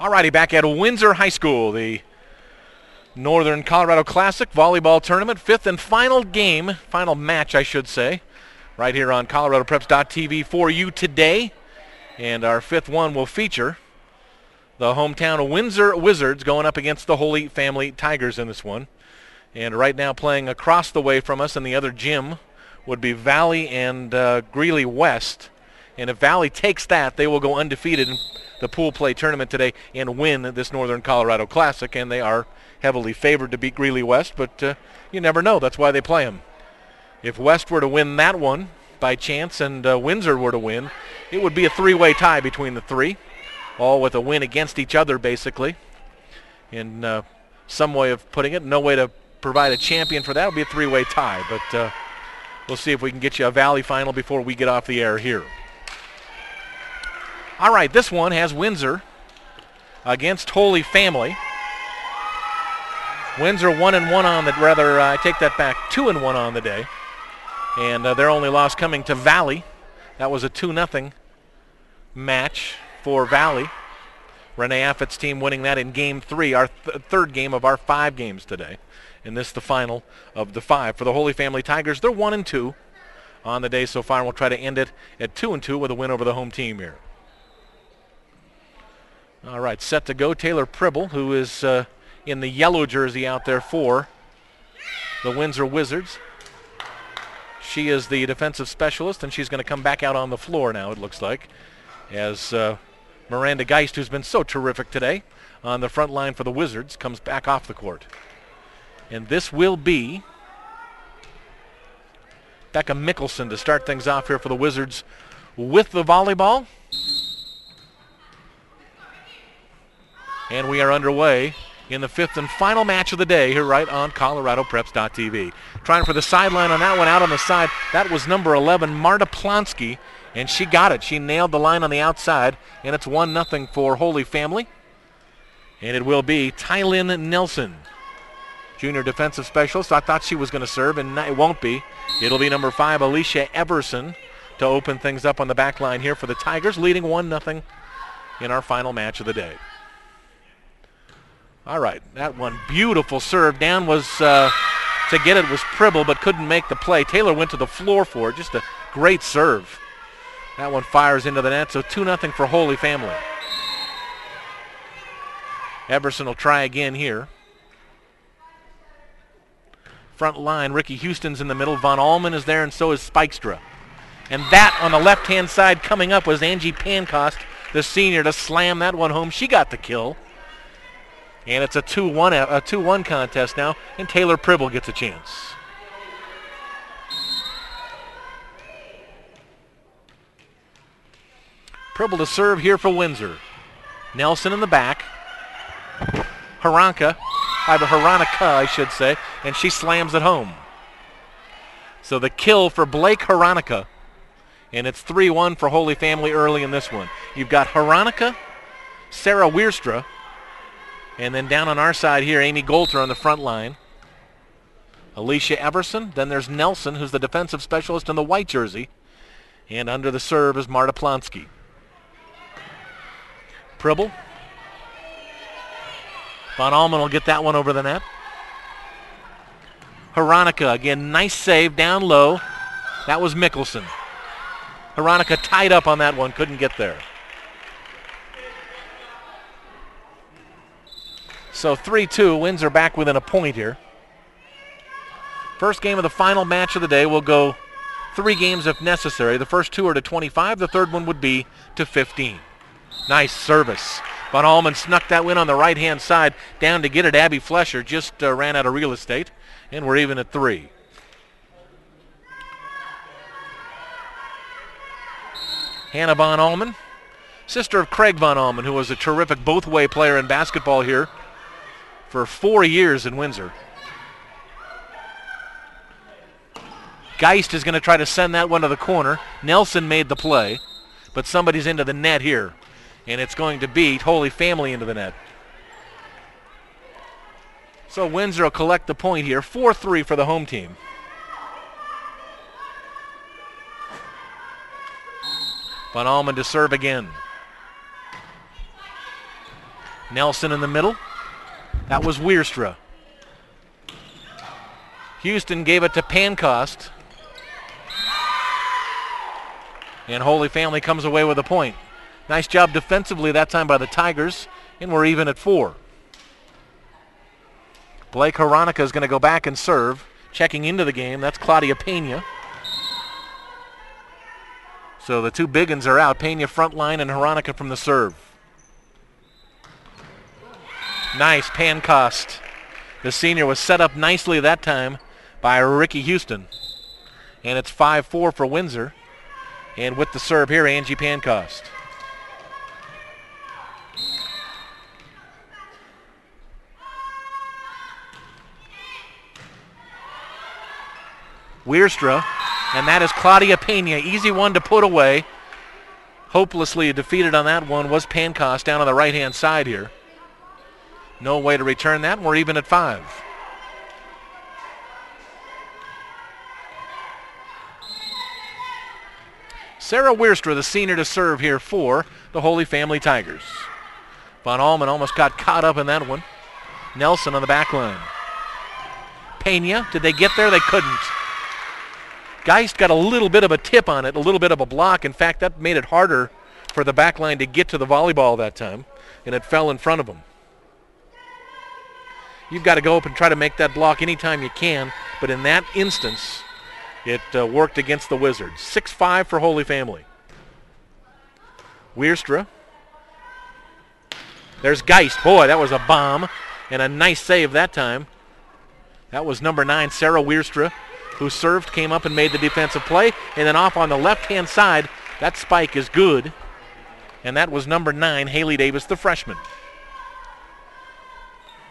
Alrighty, back at Windsor High School, the Northern Colorado Classic Volleyball Tournament, fifth and final game, final match I should say, right here on ColoradoPreps.tv for you today. And our fifth one will feature the hometown Windsor Wizards going up against the Holy Family Tigers in this one. And right now playing across the way from us in the other gym would be Valley and Greeley West. And if Valley takes that, they will go undefeated in the pool play tournament today and win this Northern Colorado Classic. And they are heavily favored to beat Greeley West, but you never know. That's why they play them. If West were to win that one by chance and Windsor were to win, it would be a three-way tie between the three, all with a win against each other basically. In some way of putting it, no way to provide a champion for that. It would be a three-way tie, but we'll see if we can get you a Valley final before we get off the air here. All right, this one has Windsor against Holy Family. Windsor 1-1 on the, I take that back, 2-1 on the day. And their only loss coming to Valley. That was a 2-0 match for Valley. Renee Affett's team winning that in Game 3, our third game of our 5 games today. And this the final of the 5. For the Holy Family Tigers, they're 1-2 on the day so far, and we'll try to end it at 2-2 with a win over the home team here. All right, set to go. Taylor Pribble, who is in the yellow jersey out there for the Windsor Wizards. She is the defensive specialist, and she's going to come back out on the floor now, it looks like, as Miranda Geist, who's been so terrific today on the front line for the Wizards, comes back off the court. And this will be Becca Mickelson to start things off here for the Wizards with the volleyball. And we are underway in the fifth and final match of the day here right on ColoradoPreps.tv. Trying for the sideline on that one, out on the side. That was number 11, Marta Plonsky, and she got it. She nailed the line on the outside, and it's 1-0 for Holy Family. And it will be Tylynn Nelson, junior defensive specialist. I thought she was going to serve, and it won't be. It'll be number 5, Alicia Everson, to open things up on the back line here for the Tigers, leading 1-0 in our final match of the day. All right, that one, beautiful serve. Down was, to get it was Pribble, but couldn't make the play. Taylor went to the floor for it. Just a great serve. That one fires into the net, so 2-0 for Holy Family. Everson will try again here. Front line, Ricky Houston's in the middle. Von Allman is there, and so is Spikestra. And that on the left-hand side coming up was Angie Pancost, the senior, to slam that one home. She got the kill. And it's a 2-1 contest now, and Taylor Pribble gets a chance. Pribble to serve here for Windsor. Nelson in the back. Haranka, I should say, and she slams it home. So the kill for Blake Haranka, and it's 3-1 for Holy Family early in this one. You've got Haranka, Sarah Wierstra, and then down on our side here, Amy Golter on the front line. Alicia Everson. Then there's Nelson, who's the defensive specialist in the white jersey. And under the serve is Marta Plonsky. Pribble. Von Allman will get that one over the net. Haranka, again, nice save down low. That was Mickelson. Haranka tied up on that one, couldn't get there. So 3-2, Windsor back within a point here. First game of the final match of the day will go 3 games if necessary. The first 2 are to 25. The third one would be to 15. Nice service. Von Allman snuck that win on the right-hand side down to get it. Abby Flesher just ran out of real estate, and we're even at 3. Hannah Von Allman, sister of Craig Von Allman, who was a terrific both-way player in basketball here for 4 years in Windsor. Geist is going to try to send that one to the corner. Nelson made the play, but somebody's into the net here, and it's going to beat Holy Family into the net. So Windsor will collect the point here, 4-3 for the home team. Von Allman to serve again. Nelson in the middle. That was Wierstra. Houston gave it to Pancost. And Holy Family comes away with a point. Nice job defensively that time by the Tigers, and we're even at 4. Blake Hronika is going to go back and serve. Checking into the game, that's Claudia Pena. So the two big uns are out. Pena front line and Hronika from the serve. Nice, Pancost. The senior was set up nicely that time by Ricky Houston. And it's 5-4 for Windsor. And with the serve here, Angie Pancost. Wierstra, and that is Claudia Pena. Easy one to put away. Hopelessly defeated on that one was Pancost down on the right-hand side here. No way to return that, and we're even at 5. Sarah Wierstra, the senior, to serve here for the Holy Family Tigers. Von Allman almost got caught up in that one. Nelson on the back line. Pena, did they get there? They couldn't. Geist got a little bit of a tip on it, a little bit of a block. In fact, that made it harder for the back line to get to the volleyball that time, and it fell in front of them. You've got to go up and try to make that block anytime you can, but in that instance, it worked against the Wizards. 6-5 for Holy Family. Wierstra. There's Geist. Boy, that was a bomb, and a nice save that time. That was number 9, Sarah Wierstra, who served, came up and made the defensive play, and then off on the left-hand side, that spike is good, and that was number 9, Haley Davis, the freshman.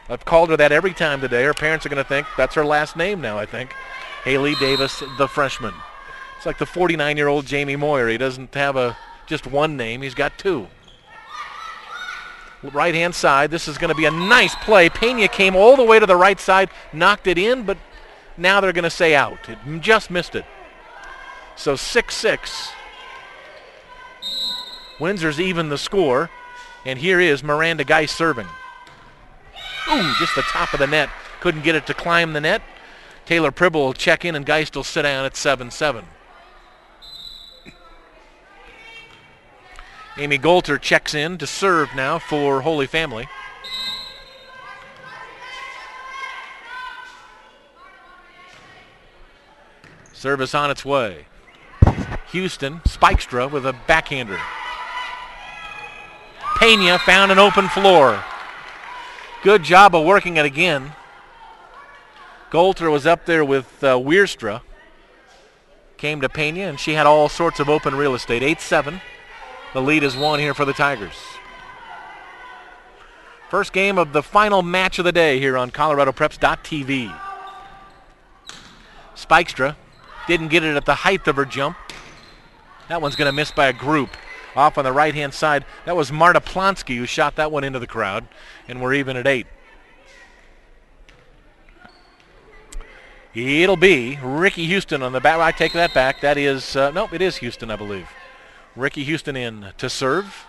I've called her that every time today. Her parents are going to think that's her last name now, I think. Haley Davis, the freshman. It's like the 49-year-old Jamie Moyer. He doesn't have just one name. He's got 2. Right-hand side, this is going to be a nice play. Pena came all the way to the right side, knocked it in, but now they're going to say out. It just missed it. So 6-6. Windsor's even the score, and here is Miranda Geist serving. Ooh, just the top of the net. Couldn't get it to climb the net. Taylor Pribble will check in, and Geist will sit down at 7-7. Amy Golter checks in to serve now for Holy Family. Service on its way. Houston, Spikestra with a backhander. Pena found an open floor. Good job of working it again. Golter was up there with Wierstra. Came to Pena, and she had all sorts of open real estate. 8-7. The lead is 1 here for the Tigers. First game of the final match of the day here on ColoradoPreps.tv. Spikestra didn't get it at the height of her jump. That one's going to miss by a group. Off on the right-hand side, that was Marta Plonsky who shot that one into the crowd, and we're even at 8. It'll be Ricky Houston on the back. I take that back. That is, no, it is Houston, I believe. Ricky Houston in to serve.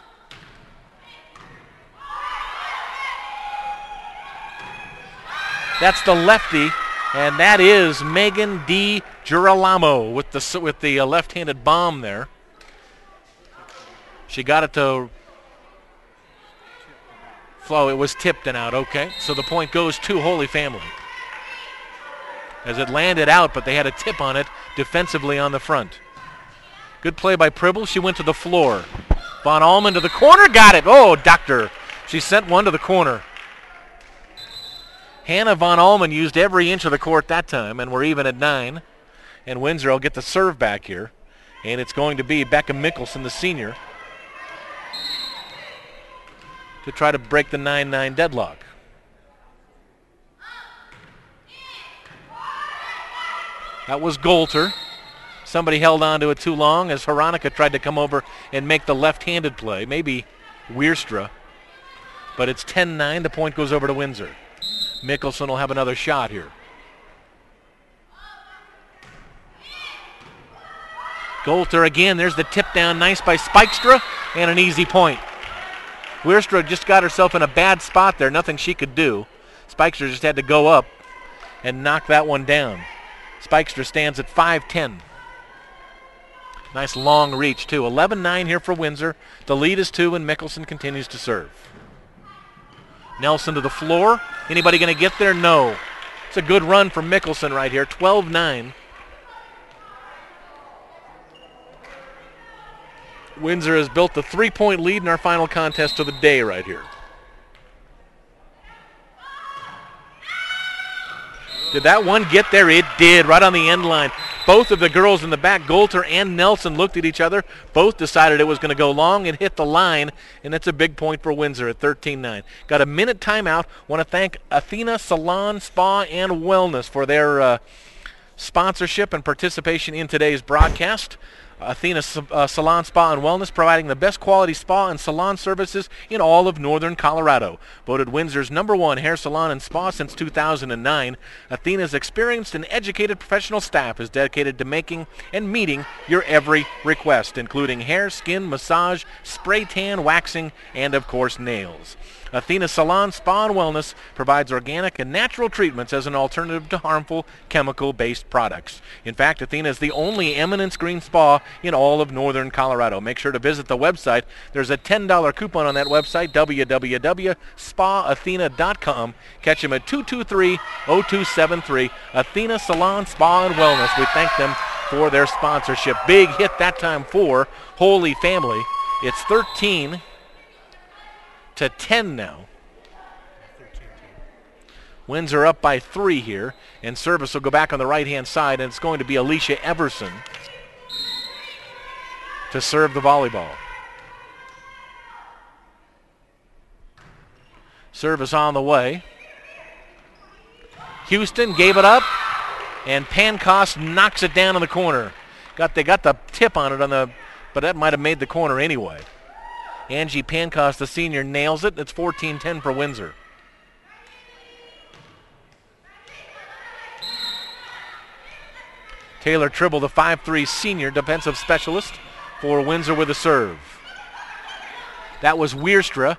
That's the lefty, and that is Megan Di Girolamo with the left-handed bomb there. She got it to flow. It was tipped and out. Okay, so the point goes to Holy Family. As it landed out, but they had a tip on it defensively on the front. Good play by Pribble. She went to the floor. Von Allman to the corner. Got it. Oh, doctor. She sent one to the corner. Hannah Von Allman used every inch of the court that time, and we're even at 9. And Windsor will get the serve back here. And it's going to be Becca Mickelson, the senior, to try to break the 9-9 deadlock. That was Golter. Somebody held on to it too long as Hronika tried to come over and make the left-handed play. Maybe Wierstra. But it's 10-9. The point goes over to Windsor. Mickelson will have another shot here. Golter again. There's the tip down. Nice by Spikestra. And an easy point. Weirstro just got herself in a bad spot there. Nothing she could do. Spikester just had to go up and knock that one down. Spikester stands at 5-10. Nice long reach, too. 11-9 here for Windsor. The lead is 2, and Mickelson continues to serve. Nelson to the floor. Anybody going to get there? No. It's a good run for Mickelson right here. 12-9. Windsor has built the 3-point lead in our final contest of the day right here. Did that one get there? It did, right on the end line. Both of the girls in the back, Golter and Nelson, looked at each other. Both decided it was going to go long and hit the line, and that's a big point for Windsor at 13-9. Got a minute timeout. Want to thank Athena Salon, Spa, and Wellness for their sponsorship and participation in today's broadcast. Athena Salon, Spa, and Wellness, providing the best quality spa and salon services in all of northern Colorado. Voted Windsor's #1 hair salon and spa since 2009, Athena's experienced and educated professional staff is dedicated to making and meeting your every request, including hair, skin, massage, spray tan, waxing, and of course nails. Athena Salon, Spa, and Wellness provides organic and natural treatments as an alternative to harmful chemical-based products. In fact, Athena is the only Eminence Green Spa in all of northern Colorado. Make sure to visit the website. There's a $10 coupon on that website, www.spaathena.com. Catch them at 223-0273. Athena Salon, Spa, and Wellness. We thank them for their sponsorship. Big hit that time for Holy Family. It's 13-10 now. Windsor up by 3 here, and service will go back on the right-hand side, and it's going to be Alicia Everson to serve the volleyball. Service on the way. Houston gave it up, and Pancost knocks it down in the corner. They got the tip on it but that might have made the corner anyway. Angie Pancost, the senior, nails it. It's 14-10 for Windsor. Taylor Tribble, the 5'3" senior defensive specialist for Windsor with a serve. That was Weerstra.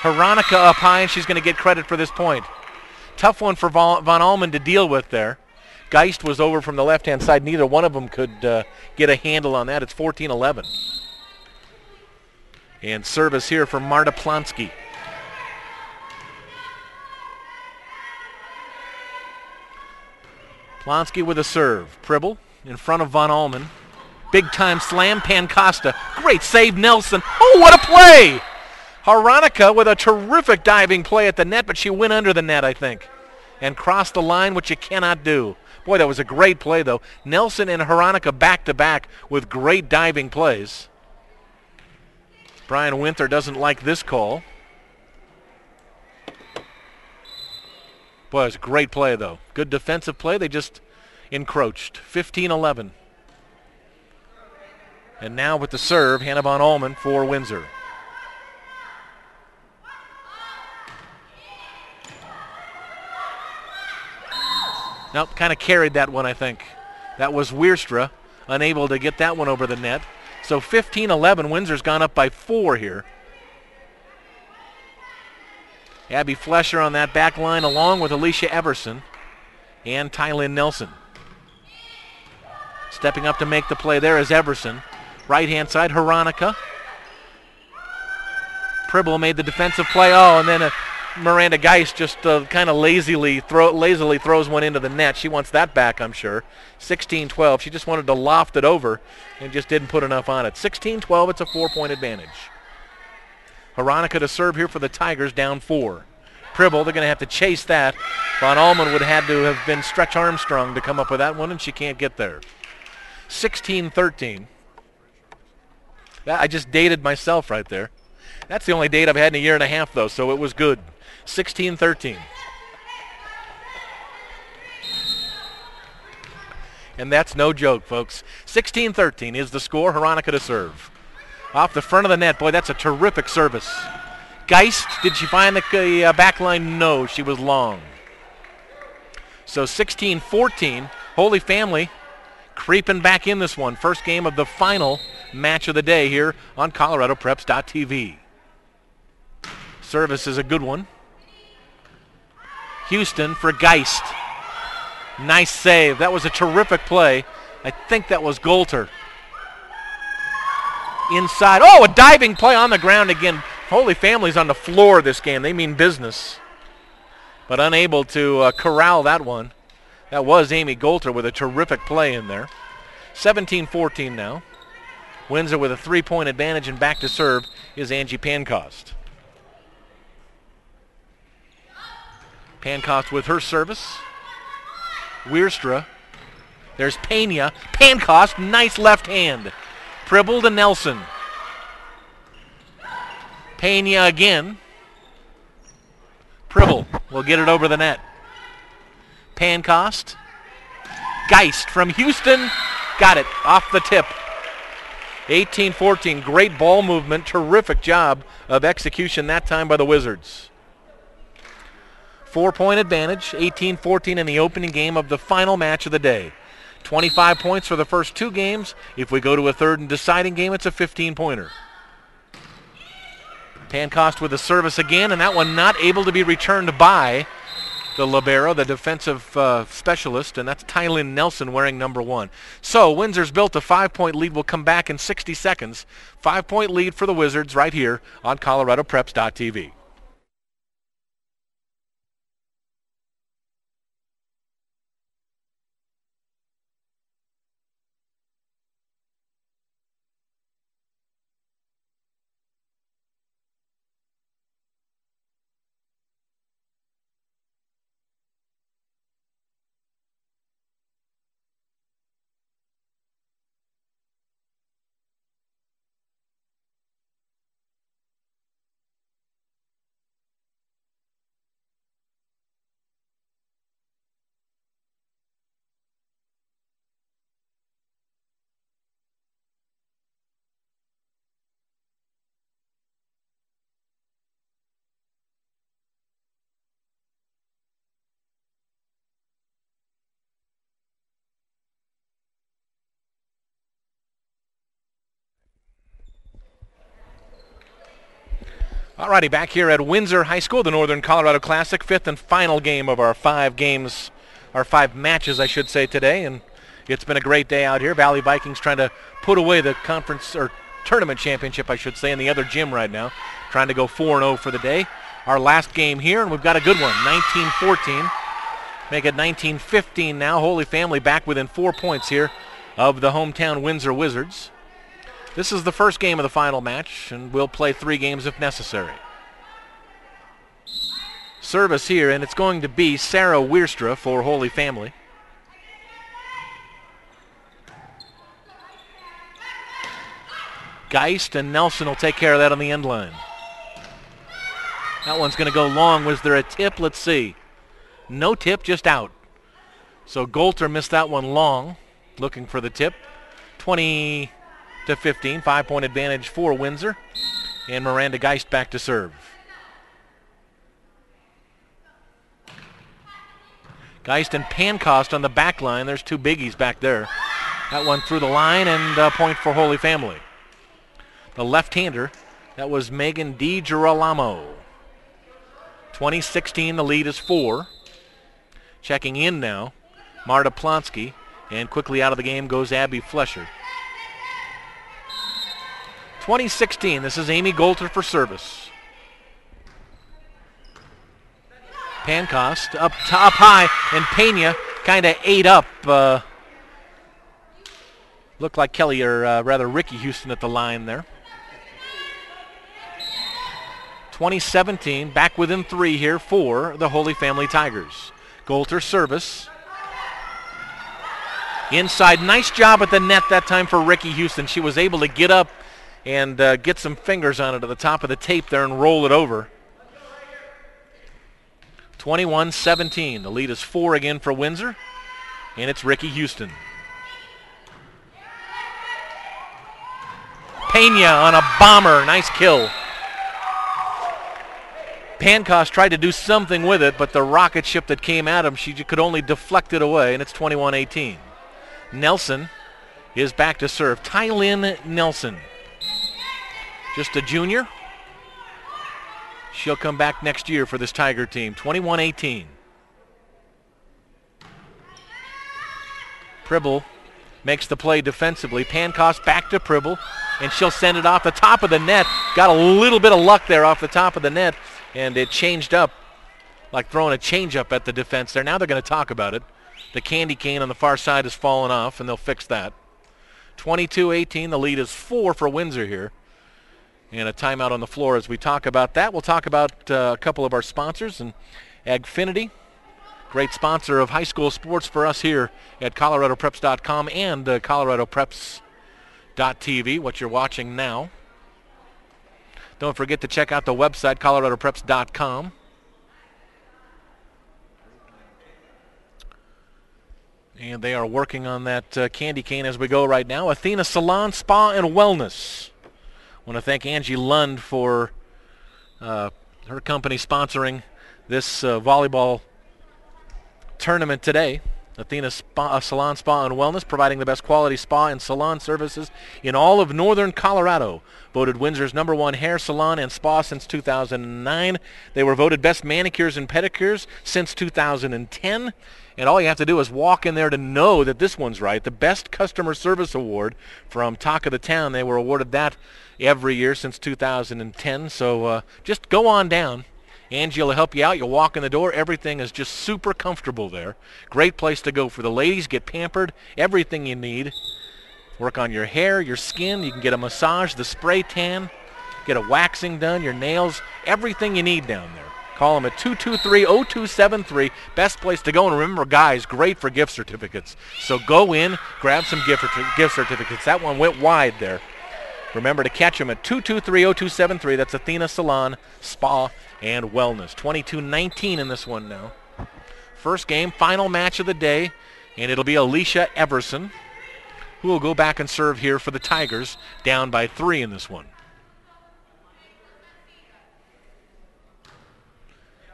Veronica up high, and she's going to get credit for this point. Tough one for Von Allman to deal with there. Geist was over from the left-hand side. Neither one of them could get a handle on that. It's 14-11. And service here for Marta Plonsky. Plonsky with a serve. Pribble in front of Von Allman. Big time slam, Pancosta. Great save, Nelson. Oh, what a play! Veronica with a terrific diving play at the net, but she went under the net, I think, and crossed the line, which you cannot do. Boy, that was a great play, though. Nelson and Veronica back-to-back with great diving plays. Brian Winther doesn't like this call. Boy, it was a great play, though. Good defensive play. They just encroached. 15-11. And now with the serve, Hannah Von Allman for Windsor. Nope, kind of carried that one, I think. That was Weerstra, unable to get that one over the net. So 15-11, Windsor's gone up by 4 here. Abby Flesher on that back line along with Alicia Everson and Tylynn Nelson. Stepping up to make the play there is Everson. Right-hand side, Veronica. Pribble made the defensive play. Oh, and then Miranda Geist just kind of lazily throws one into the net. She wants that back, I'm sure. 16-12. She just wanted to loft it over and just didn't put enough on it. 16-12, it's a 4-point advantage. Veronica to serve here for the Tigers, down 4. Pribble, they're going to have to chase that. Von Allman would have had to have been Stretch Armstrong to come up with that one, and she can't get there. 16-13. I just dated myself right there. That's the only date I've had in a year and a half, though, so it was good. 16-13. And that's no joke, folks. 16-13 is the score. Veronica to serve. Off the front of the net. Boy, that's a terrific service. Geist, did she find the back line? No, she was long. So 16-14. Holy Family creeping back in this one. First game of the final match of the day here on ColoradoPreps.tv. Service is a good one. Houston for Geist. Nice save. That was a terrific play. I think that was Golter. Inside. Oh, a diving play on the ground again. Holy Family's on the floor this game. They mean business. But unable to corral that one. That was Amy Golter with a terrific play in there. 17-14 now. Windsor with a 3-point advantage, and back to serve is Angie Pancost. Pancost with her service. Wierstra. There's Pena. Pancost, nice left hand. Pribble to Nelson. Pena again. Pribble will get it over the net. Pancost. Geist from Houston. Got it off the tip. 18-14. Great ball movement. Terrific job of execution that time by the Wizards. 4-point advantage. 18-14 in the opening game of the final match of the day. 25 points for the first two games. If we go to a third and deciding game, it's a 15-pointer. Pancost with the service again, and that one not able to be returned by the libero, the defensive specialist, and that's Tylynn Nelson wearing number 1. So Windsor's built a 5-point lead. We'll come back in 60 seconds. 5-point lead for the Wizards right here on ColoradoPreps.tv. Alrighty, back here at Windsor High School, the Northern Colorado Classic, 5th and final game of our 5 matches, I should say, today. And it's been a great day out here. Valley Vikings trying to put away the conference or tournament championship, I should say, in the other gym right now, trying to go 4-0 for the day. Our last game here, and we've got a good one, 19-14. Make it 19-15 now. Holy Family back within 4 points here of the hometown Windsor Wizards. This is the first game of the final match, and we'll play 3 games if necessary. Service here, and it's going to be Sarah Wierstra for Holy Family. Geist and Nelson will take care of that on the end line. That one's going to go long. Was there a tip? Let's see. No tip, just out. So Golter missed that one long, looking for the tip. 20-15, 5-point advantage for Windsor. And Miranda Geist back to serve. Geist and Pancost on the back line. There's 2 biggies back there. That one through the line, and a point for Holy Family. The left-hander, that was Megan DiGirolamo. 20-16, the lead is 4. Checking in now, Marta Plonsky, and quickly out of the game goes Abby Flesher. 20-16, this is Amy Golter for service. Pancost up high, and Pena kind of ate up. Looked like Kelly, or rather Ricky Houston at the line there. 20-17, back within 3 here for the Holy Family Tigers. Golter service. Inside, nice job at the net that time for Ricky Houston. She was able to get up and get some fingers on it at the top of the tape there and roll it over. 21-17, the lead is 4 again for Windsor, and it's Ricky Houston. Pena on a bomber, nice kill. Pancost tried to do something with it, but the rocket ship that came at him, she could only deflect it away, and it's 21-18. Nelson is back to serve. Tylynn Nelson, just a junior. She'll come back next year for this Tiger team. 21-18. Pribble makes the play defensively. Pancost back to Pribble, and she'll send it off the top of the net. Got a little bit of luck there off the top of the net, and it changed up like throwing a change-up at the defense there. Now they're going to talk about it. The candy cane on the far side has fallen off, and they'll fix that. 22-18, the lead is 4 for Windsor here. And a timeout on the floor as we talk about that. We'll talk about a couple of our sponsors, and Agfinity, great sponsor of high school sports for us here at ColoradoPreps.com and ColoradoPreps.tv, what you're watching now. Don't forget to check out the website, ColoradoPreps.com. And they are working on that candy cane as we go right now. Athena Salon, Spa, and Wellness. I want to thank Angie Lund for her company sponsoring this volleyball tournament today. Athena Salon, Spa, and Wellness, providing the best quality spa and salon services in all of northern Colorado. Voted Windsor's #1 hair salon and spa since 2009. They were voted best manicures and pedicures since 2010. And all you have to do is walk in there to know that this one's right. The Best Customer Service Award from Talk of the Town. They were awarded that every year since 2010. So just go on down. Angie will help you out. You'll walk in the door. Everything is just super comfortable there. Great place to go for the ladies. Get pampered. Everything you need. Work on your hair, your skin. You can get a massage, the spray tan. Get a waxing done, your nails. Everything you need down there. Call them at 223-0273. Best place to go. And remember, guys, great for gift certificates. So go in, grab some gift certificates. That one went wide there. Remember to catch them at 223-0273. That's Athena Salon, Spa, and Wellness. 22-19 in this one now. First game, final match of the day, and it'll be Alicia Everson, who will go back and serve here for the Tigers, down by 3 in this one.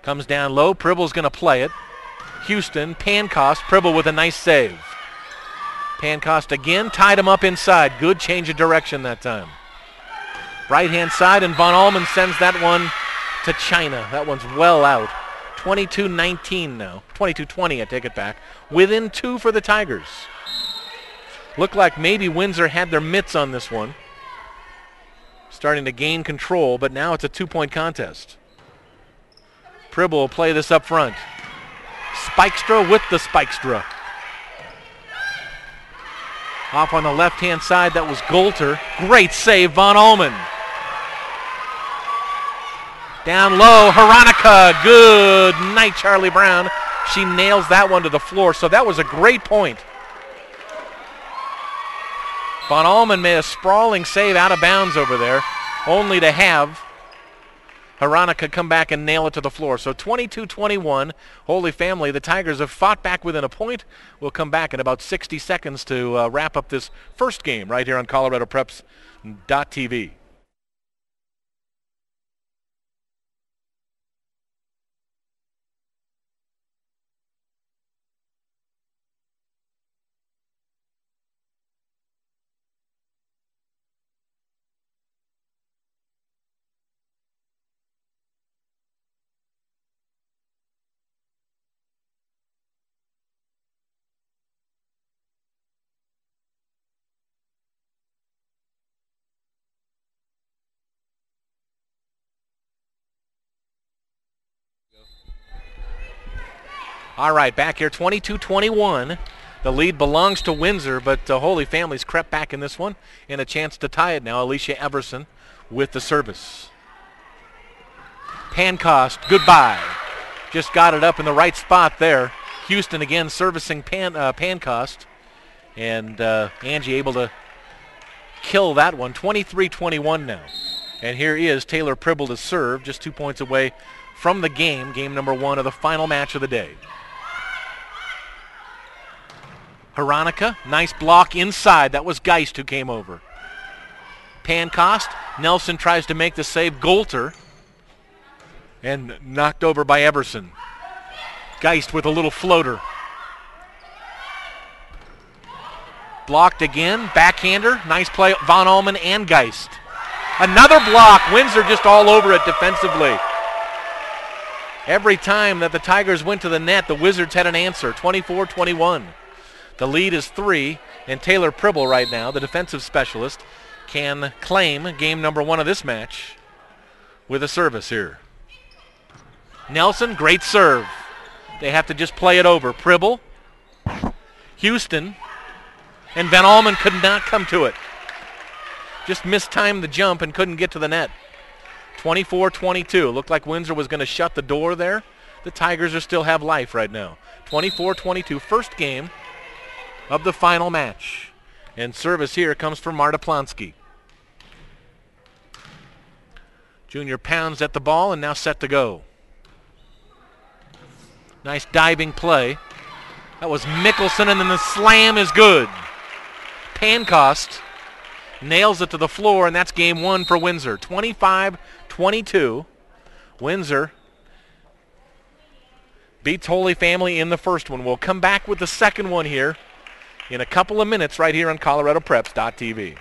Comes down low. Pribble's going to play it. Houston, Pancost, Pribble with a nice save. Pancost again, tied him up inside. Good change of direction that time. Right-hand side, and Von Allman sends that one to China. That one's well out. 22-19 now. 22-20, I take it back. Within 2 for the Tigers. Looked like maybe Windsor had their mitts on this one. Starting to gain control, but now it's a 2-point contest. Pribble will play this up front. Spikestra with the Spikestra. Off on the left-hand side, that was Golter. Great save, Von Allman. Down low, Haranica. Good night, Charlie Brown. She nails that one to the floor, so that was a great point. Von Allman made a sprawling save out of bounds over there, only to have Haranica come back and nail it to the floor. So 22-21, Holy Family. The Tigers have fought back within a point. We'll come back in about 60 seconds to wrap up this first game right here on ColoradoPreps.tv. All right, back here, 22-21. The lead belongs to Windsor, but Holy Family's crept back in this one, and a chance to tie it now. Alicia Everson with the service. Pancost, goodbye. Just got it up in the right spot there. Houston again servicing Pancost, and Angie able to kill that one. 23-21 now. And here is Taylor Pribble to serve, just 2 points away from the game, game number 1 of the final match of the day. Haranica, nice block inside. That was Geist who came over. Pancost, Nelson tries to make the save. Golter, and knocked over by Everson. Geist with a little floater. Blocked again, backhander, nice play, Von Allman and Geist. Another block, Windsor just all over it defensively. Every time that the Tigers went to the net, the Wizards had an answer, 24-21. The lead is 3, and Taylor Pribble right now, the defensive specialist, can claim game number 1 of this match with a service here. Nelson, great serve. They have to just play it over. Pribble, Houston, and Van Allman could not come to it. Just mistimed the jump and couldn't get to the net. 24-22. Looked like Windsor was going to shut the door there. The Tigers are still have life right now. 24-22, first game of the final match. And service here comes from Marta Plonsky. Junior pounds at the ball and now set to go. Nice diving play. That was Mickelson, and then the slam is good. Pancost nails it to the floor, and that's game 1 for Windsor. 25-22. Windsor beats Holy Family in the first one. We'll come back with the second one here in a couple of minutes right here on ColoradoPreps.tv.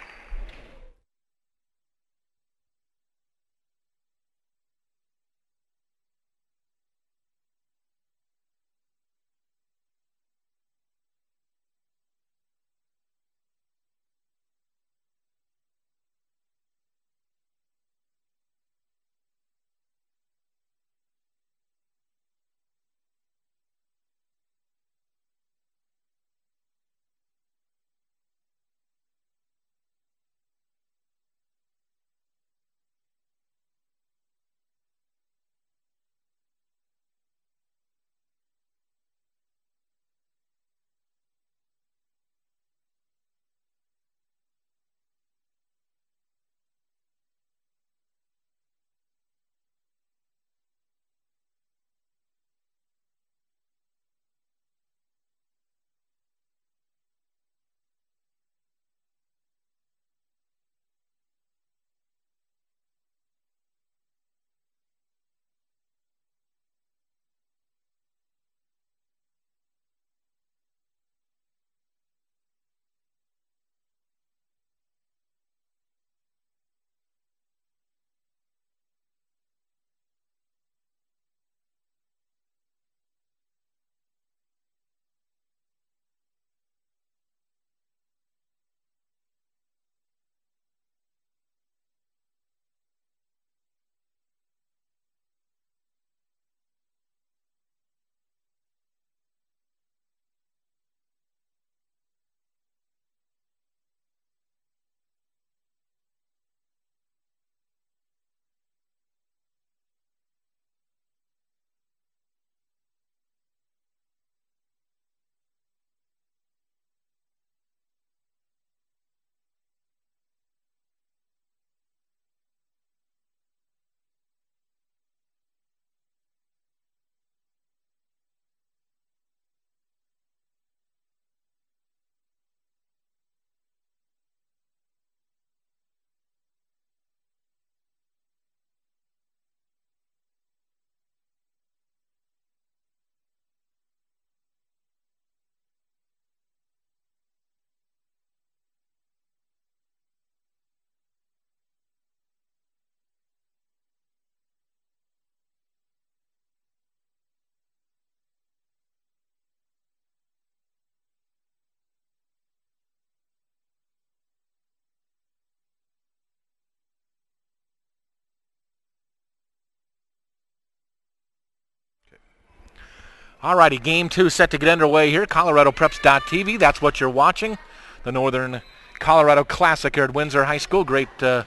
Alrighty, game 2 set to get underway here. ColoradoPreps.tv, that's what you're watching. The Northern Colorado Classic here at Windsor High School. Great high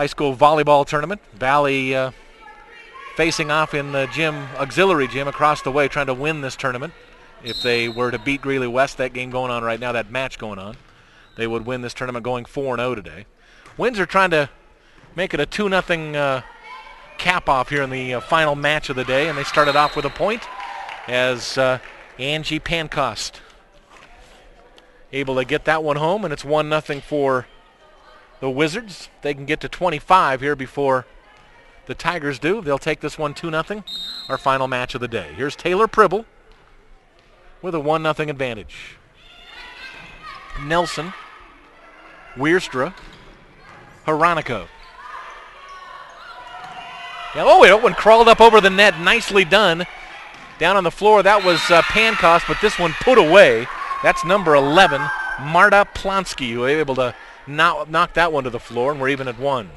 school volleyball tournament. Valley facing off in the auxiliary gym across the way, trying to win this tournament. If they were to beat Greeley West, that game going on right now, that match going on, they would win this tournament going 4-0 today. Windsor trying to make it a 2-0 cap off here in the final match of the day, and they started off with a point as Angie Pancost able to get that one home, and it's 1-0 for the Wizards. They can get to 25 here before the Tigers do. They'll take this one 2-0, our final match of the day. Here's Taylor Pribble with a 1-0 advantage. Nelson, Wierstra, Hironico. Yeah, oh, that one crawled up over the net. Nicely done. Down on the floor, that was Pankost, but this one put away. That's number 11, Marta Plonsky, who was able to knock that one to the floor, and we're even at 1.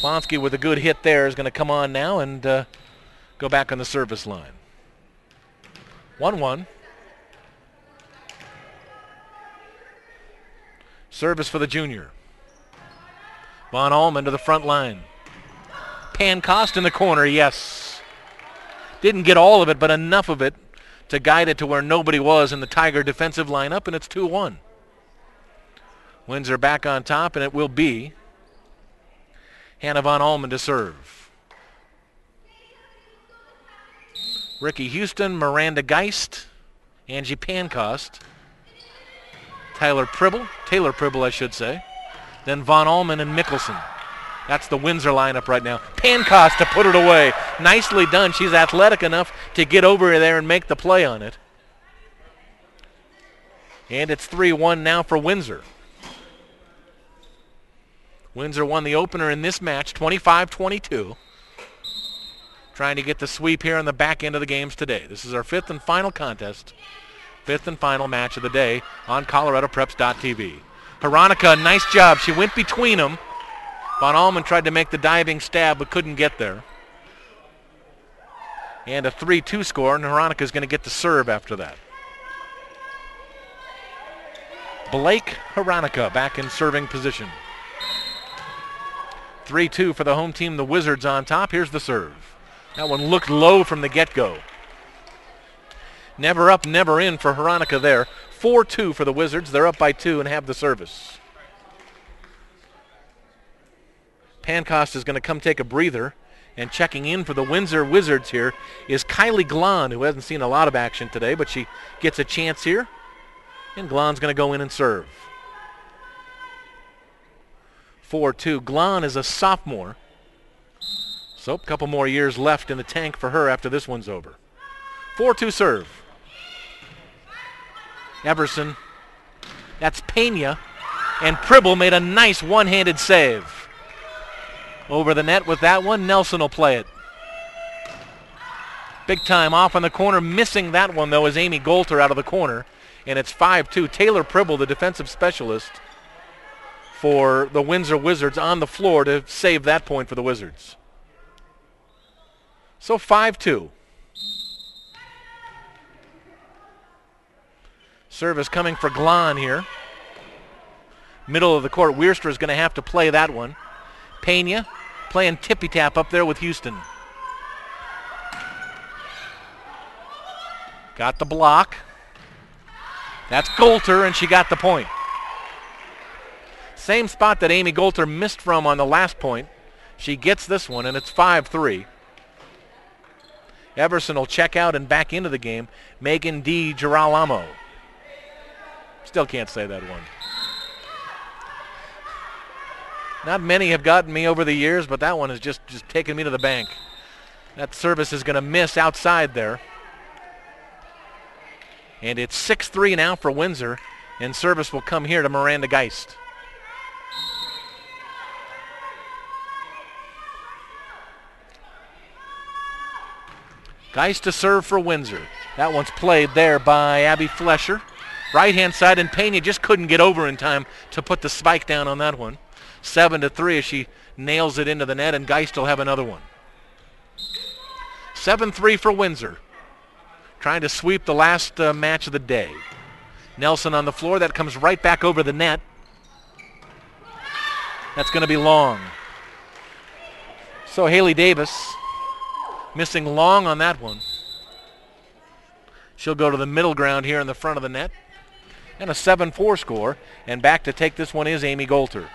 Plonsky with a good hit there is going to come on now and go back on the service line. 1-1. Service for the junior. Von Allman to the front line. Pankost in the corner, yes. Didn't get all of it, but enough of it to guide it to where nobody was in the Tiger defensive lineup, and it's 2-1. Windsor back on top, and it will be Hannah Von Allman to serve. Ricky Houston, Miranda Geist, Angie Pankost, Taylor Pribble, I should say. Then Von Allman and Mickelson. That's the Windsor lineup right now. Pankost to put it away. Nicely done. She's athletic enough to get over there and make the play on it. And it's 3-1 now for Windsor. Windsor won the opener in this match, 25-22. Trying to get the sweep here on the back end of the games today. This is our 5th and final contest. 5th and final match of the day on ColoradoPreps.tv. Veronica, nice job. She went between them. Von Allman tried to make the diving stab but couldn't get there. And a 3-2 score, and Veronica's going to get the serve after that. Blake Veronica back in serving position. 3-2 for the home team, the Wizards on top. Here's the serve. That one looked low from the get-go. Never up, never in for Veronica there. 4-2 for the Wizards. They're up by 2 and have the service. Pankost is going to come take a breather, and checking in for the Windsor Wizards here is Kylie Glahn, who hasn't seen a lot of action today, but she gets a chance here, and Glahn's going to go in and serve. 4-2. Glahn is a sophomore, so a couple more years left in the tank for her after this one's over. 4-2 serve. Everson, that's Pena, and Pribble made a nice one-handed save. Over the net with that one, Nelson will play it. Big time off on the corner. Missing that one, though, is Amy Golter out of the corner, and it's 5-2. Taylor Pribble, the defensive specialist for the Windsor Wizards, on the floor to save that point for the Wizards. So 5-2. Service coming for Glahn here. Middle of the court. Wierster is going to have to play that one. Pena playing tippy-tap up there with Houston. Got the block. That's Golter, and she got the point. Same spot that Amy Golter missed from on the last point. She gets this one, and it's 5-3. Everson will check out and back into the game. Megan D. Girolamo. Still can't say that one. Not many have gotten me over the years, but that one has just taken me to the bank. That service is going to miss outside there. And it's 6-3 now for Windsor, and service will come here to Miranda Geist. Geist to serve for Windsor. That one's played there by Abby Flesher. Right-hand side, and Pena just couldn't get over in time to put the spike down on that one. 7-3 as she nails it into the net, and Geist will have another one. 7-3 for Windsor. Trying to sweep the last match of the day. Nelson on the floor. That comes right back over the net. That's going to be long. So Haley Davis missing long on that one. She'll go to the middle ground here in the front of the net. And a 7-4 score. And back to take this one is Amy Golter.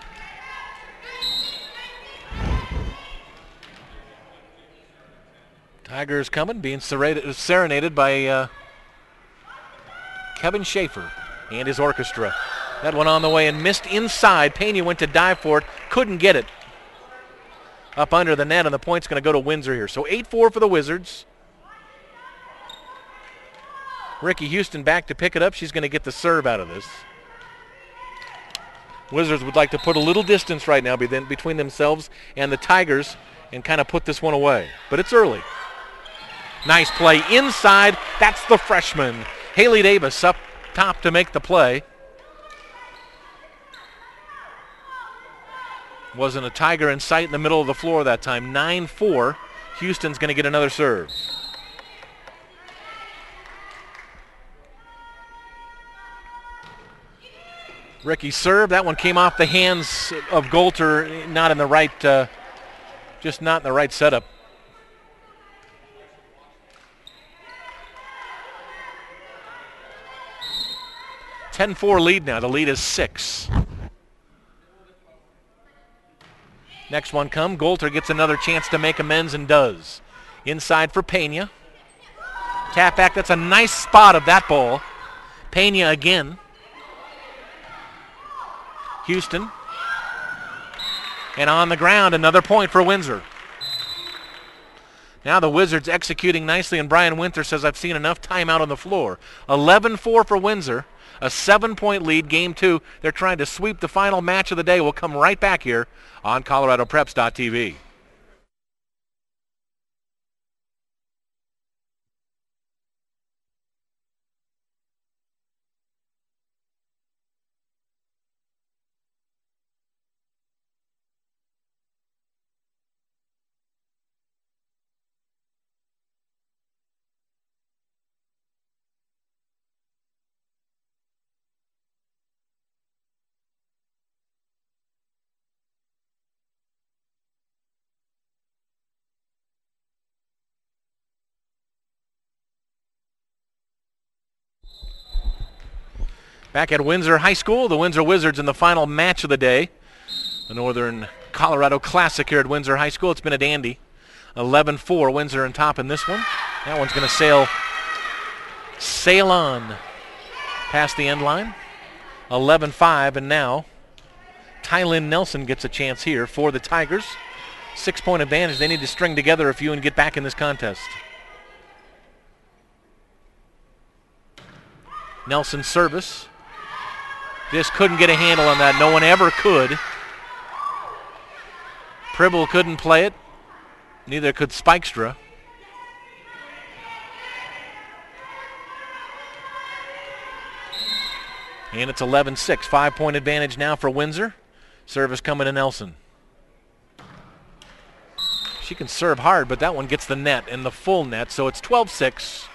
Tigers coming, being serenaded by Kevin Schaefer and his orchestra. That one on the way and missed inside. Pena went to dive for it, couldn't get it. Up under the net, and the point's going to go to Windsor here. So 8-4 for the Wizards. Ricky Houston back to pick it up. She's going to get the serve out of this. Wizards would like to put a little distance right now between themselves and the Tigers and kind of put this one away. But it's early. Nice play inside. That's the freshman. Haley Davis up top to make the play. Wasn't a Tiger in sight in the middle of the floor that time. 9-4. Houston's going to get another serve. Ricky serve. That one came off the hands of Golter, not in the right, just not in the right setup. (10-4) lead now. The lead is 6. Next one come. Golter gets another chance to make amends and does. Inside for Pena. Tap back. That's a nice spot of that ball. Pena again. Houston. And on the ground, another point for Windsor. Now the Wizards executing nicely, and Brian Winther says, I've seen enough time out on the floor. 11-4 for Windsor. A 7-point lead, game 2. They're trying to sweep the final match of the day. We'll come right back here on ColoradoPreps.tv. Back at Windsor High School, the Windsor Wizards in the final match of the day. The Northern Colorado Classic here at Windsor High School. It's been a dandy. 11-4, Windsor on top in this one. That one's going to sail on past the end line. 11-5, and now Tylynn Nelson gets a chance here for the Tigers. 6-point advantage. They need to string together a few and get back in this contest. Nelson's service. Just couldn't get a handle on that. No one ever could. Pribble couldn't play it. Neither could Spikestra. And it's 11-6. 5-point advantage now for Windsor. Service coming to Nelson. She can serve hard, but that one gets the net and the full net, so it's 12-6.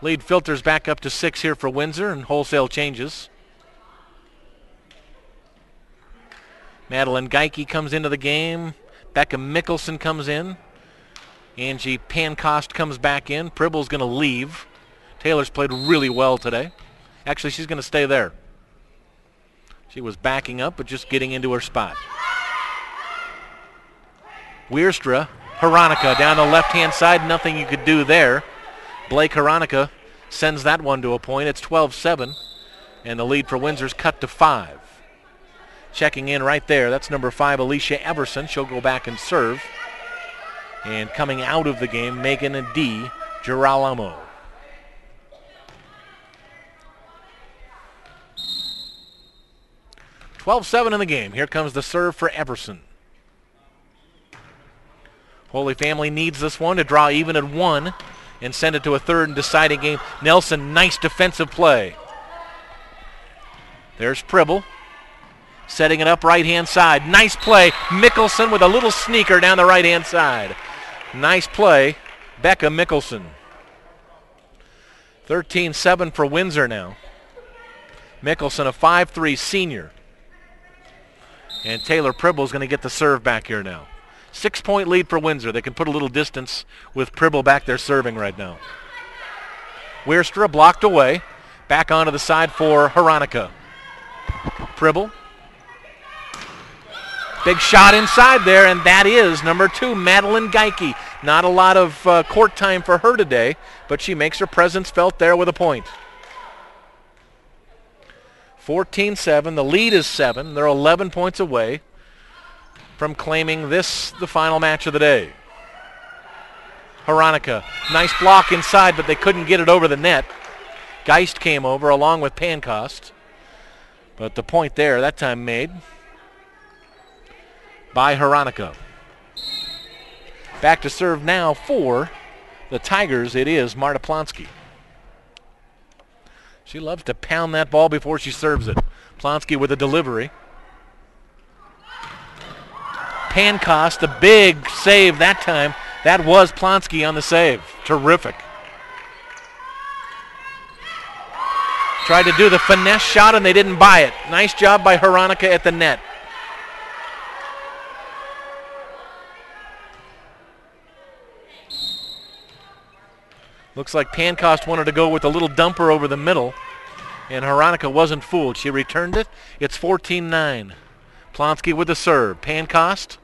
Lead filters back up to 6 here for Windsor, and wholesale changes. Madeline Geike comes into the game. Becca Mickelson comes in. Angie Pancost comes back in. Pribble's going to leave. Taylor's played really well today. Actually, she's going to stay there. She was backing up, but just getting into her spot. Wierstra, Hronika down the left-hand side. Nothing you could do there. Blake Hronika sends that one to a point. It's 12-7, and the lead for Windsor's cut to 5. Checking in right there, that's number 5, Alicia Everson. She'll go back and serve. And coming out of the game, Megan D. Girolamo. (12-7) in the game. Here comes the serve for Everson. Holy Family needs this one to draw even at 1 and send it to a third and deciding game. Nelson, nice defensive play. There's Pribble. Setting it up right-hand side. Nice play. Mickelson with a little sneaker down the right-hand side. Nice play. Becca Mickelson. 13-7 for Windsor now. Mickelson, a 5'3" senior. And Taylor Pribble is going to get the serve back here now. 6-point lead for Windsor. They can put a little distance with Pribble back there serving right now. Wierstra blocked away. Back onto the side for Hronika. Pribble. Big shot inside there, and that is number 2, Madeline Geike. Not a lot of court time for her today, but she makes her presence felt there with a point. 14-7. The lead is 7. They're 11 points away from claiming this the final match of the day. Hronika, nice block inside, but they couldn't get it over the net. Geist came over along with Pancost. But the point there, that time made by Hronika. Back to serve now for the Tigers. It is Marta Plonsky. She loves to pound that ball before she serves it. Plonsky with a delivery. Pancost, the big save that time. That was Plonsky on the save. Terrific. Tried to do the finesse shot and they didn't buy it. Nice job by Hronika at the net. Looks like Pancost wanted to go with a little dumper over the middle, and Hronika wasn't fooled. She returned it. It's 14-9. Plonsky with the serve. Pancost.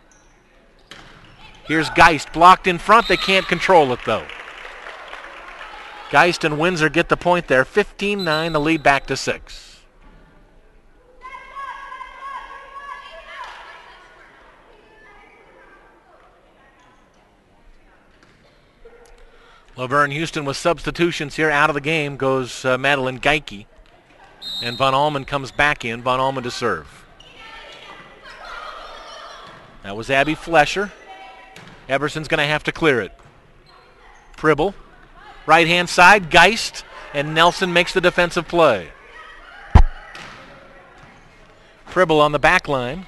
Here's Geist, blocked in front. They can't control it, though. Geist and Windsor get the point there. 15-9, the lead back to 6. Laverne Houston with substitutions here. Out of the game goes Madeline Geike. And Von Allman comes back in. Von Allman to serve. That was Abby Flesher. Everson's going to have to clear it. Pribble. Right-hand side, Geist. And Nelson makes the defensive play. Pribble on the back line.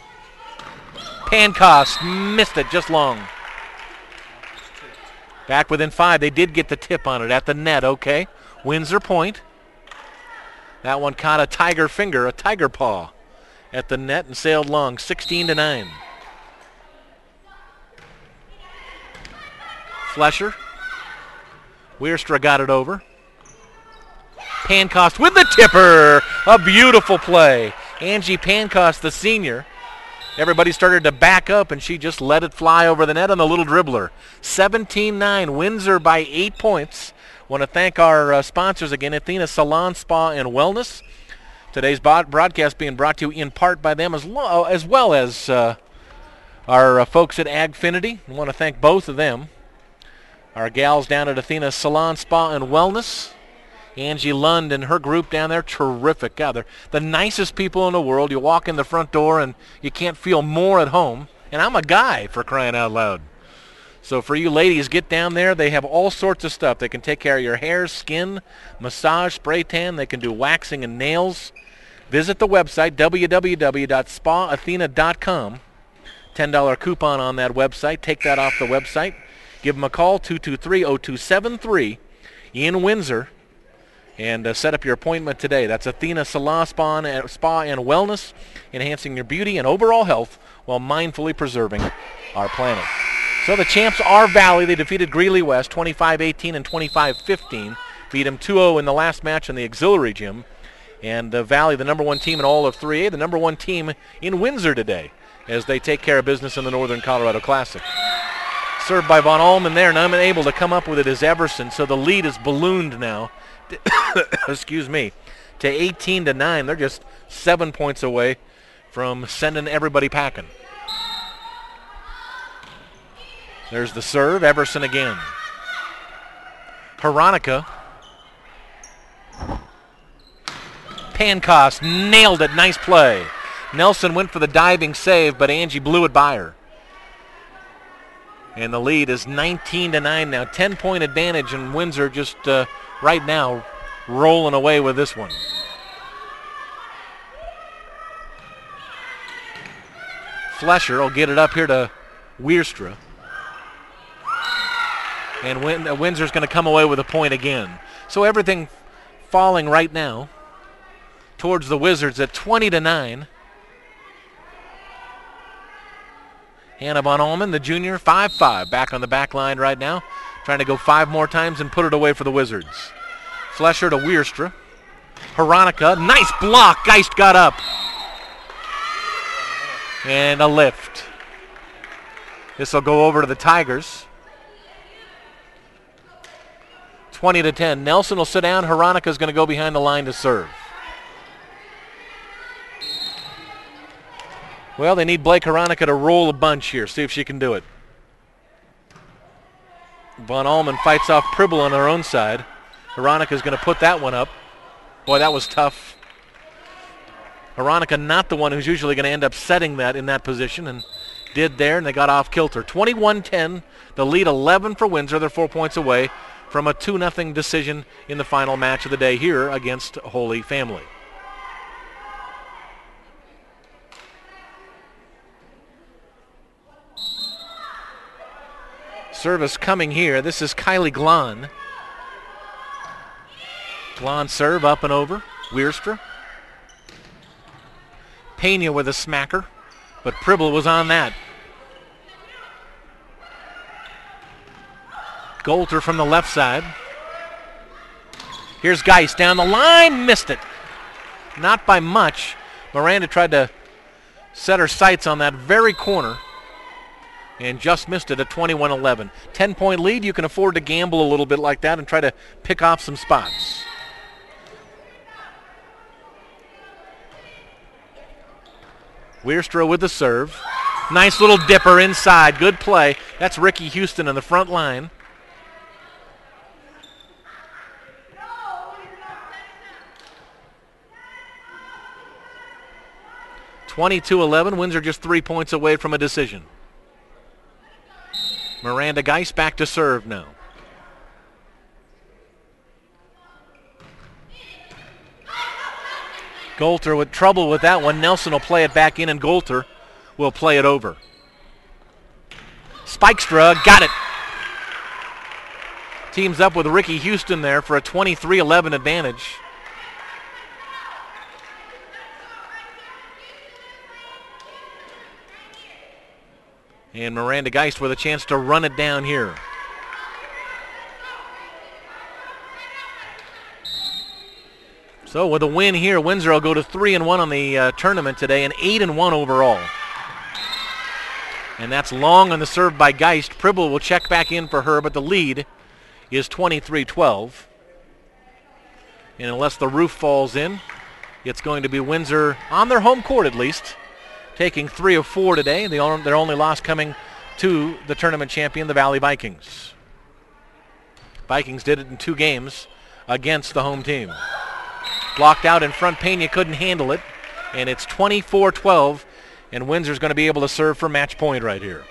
Pancost missed it just long. Back within 5. They did get the tip on it at the net, okay. Windsor point. That one caught a tiger finger, a tiger paw at the net and sailed long. 16-9. Flesher. Wierstra got it over. Pancost with the tipper. A beautiful play. Angie Pancost, the senior. Everybody started to back up, and she just let it fly over the net on the little dribbler. 17-9. Windsor by 8 points. Want to thank our sponsors again, Athena Salon, Spa, and Wellness. Today's broadcast being brought to you in part by them as well as our folks at Agfinity. I want to thank both of them. Our gals down at Athena Salon, Spa, and Wellness. Angie Lund and her group down there, terrific. God, they're the nicest people in the world. You walk in the front door and you can't feel more at home. And I'm a guy, for crying out loud. So for you ladies, get down there. They have all sorts of stuff. They can take care of your hair, skin, massage, spray tan. They can do waxing and nails. Visit the website, www.spaathena.com. $10 coupon on that website. Take that off the website. Give them a call, 223-0273 in Windsor, and set up your appointment today. That's Athena Salon, Spa, and Wellness, enhancing your beauty and overall health while mindfully preserving our planet. So the champs are Valley. They defeated Greeley West 25-18 and 25-15. Beat them 2-0 in the last match in the auxiliary gym. And Valley, the number 1 team in all of 3A, the number 1 team in Windsor today as they take care of business in the Northern Colorado Classic. Served by Von Allman there, and unable to come up with it is Everson. So the lead is ballooned now, excuse me, to 18-9. They're just 7 points away from sending everybody packing. There's the serve, Everson again. Hronika. Pancost nailed it, nice play. Nelson went for the diving save, but Angie blew it by her. And the lead is 19-9 now. 10-point advantage, and Windsor just right now rolling away with this one. Flesher will get it up here to Wierstra. And Windsor's going to come away with a point again. So everything falling right now towards the Wizards at 20-9. Hannah Von Allman, the junior, 5-5, back on the back line right now. Trying to go 5 more times and put it away for the Wizards. Flesher to Wierstra. Hronika, nice block. Geist got up. And a lift. This will go over to the Tigers. 20-10. Nelson will sit down. Hronika's going to go behind the line to serve. Well, they need Blake Hronika to roll a bunch here. See if she can do it. Von Allman fights off Pribble on her own side. Hronika's going to put that one up. Boy, that was tough. Veronica not the one who's usually going to end up setting that in that position, and did there, and they got off kilter. 21-10, the lead 11 for Windsor. They're 4 points away from a 2-0 decision in the final match of the day here against Holy Family. Service coming here. This is Kylie Glahn. Glahn serve up and over. Wierstra. Pena with a smacker, but Pribble was on that. Golter from the left side. Here's Geist down the line, missed it. Not by much. Miranda tried to set her sights on that very corner and just missed it at 21-11. 10-point lead, you can afford to gamble a little bit like that and try to pick off some spots. Wierstra with the serve. Nice little dipper inside. Good play. That's Ricky Houston in the front line. (22-11). Windsor just 3 points away from a decision. Miranda Geist back to serve now. Golter with trouble with that one. Nelson will play it back in, and Golter will play it over. Spikestra got it. Teams up with Ricky Houston there for a 23-11 advantage. And Miranda Geist with a chance to run it down here. So with a win here, Windsor will go to 3-1 on the tournament today and 8-1 overall. And that's long on the serve by Geist. Pribble will check back in for her, but the lead is 23-12. And unless the roof falls in, it's going to be Windsor on their home court at least, taking 3 of 4 today. Their only loss coming to the tournament champion, the Valley Vikings. Vikings did it in 2 games against the home team. Blocked out in front, Pena couldn't handle it, and it's 24-12, and Windsor's going to be able to serve for match point right here.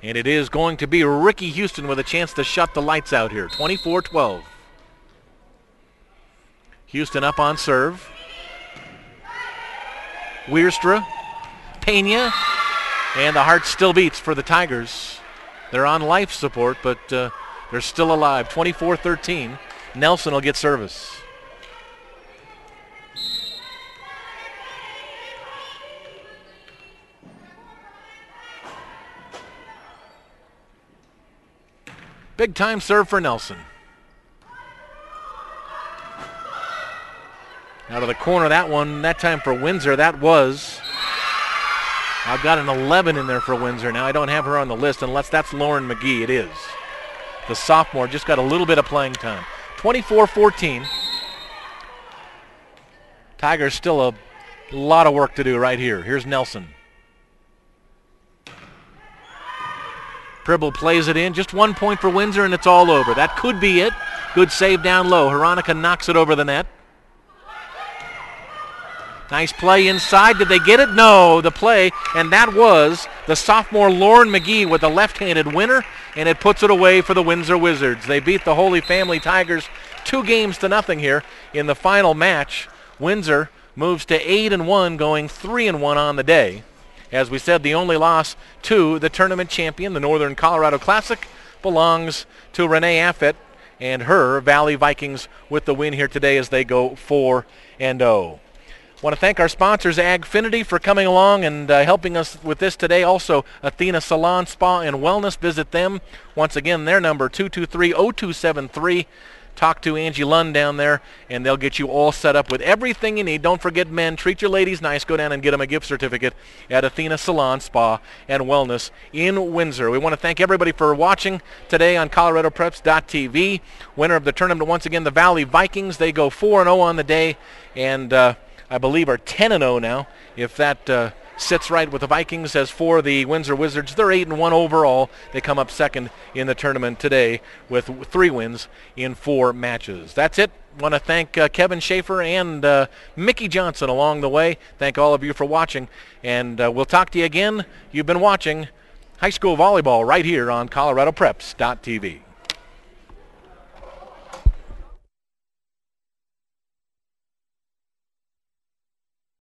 And it is going to be Ricky Houston with a chance to shut the lights out here, 24-12. Houston up on serve. Wierstra, Pena, and the heart still beats for the Tigers. They're on life support, but they're still alive. 24-13. Nelson will get service. Big time serve for Nelson. Out of the corner, that one, that time for Windsor, that was, I've got an 11 in there for Windsor now. I don't have her on the list unless that's Lauren McGee. It is. The sophomore just got a little bit of playing time. 24-14. Tigers still a lot of work to do right here. Here's Nelson. Pribble plays it in. Just 1 point for Windsor, and it's all over. That could be it. Good save down low. Veronica knocks it over the net. Nice play inside. Did they get it? No, the play, and that was the sophomore Lauren McGee with a left-handed winner, and it puts it away for the Windsor Wizards. They beat the Holy Family Tigers 2-0 here in the final match. Windsor moves to 8-1, going 3-1 on the day. As we said, the only loss to the tournament champion, the Northern Colorado Classic, belongs to Renee Affett and her Valley Vikings with the win here today as they go 4-0. Want to thank our sponsors, Agfinity, for coming along and helping us with this today. Also, Athena Salon, Spa, and Wellness. Visit them. Once again, their number, 223-0273. Talk to Angie Lund down there, and they'll get you all set up with everything you need. Don't forget, men, treat your ladies nice. Go down and get them a gift certificate at Athena Salon, Spa, and Wellness in Windsor. We want to thank everybody for watching today on ColoradoPreps.tv. Winner of the tournament, once again, the Valley Vikings. They go 4-0 on the day, and I believe are 10-0 now, if that sits right with the Vikings. As for the Windsor Wizards, they're 8-1 overall. They come up second in the tournament today with 3 wins in 4 matches. That's it. Want to thank Kevin Schaefer and Mickey Johnson along the way. Thank all of you for watching, and we'll talk to you again. You've been watching high school volleyball right here on ColoradoPreps.tv.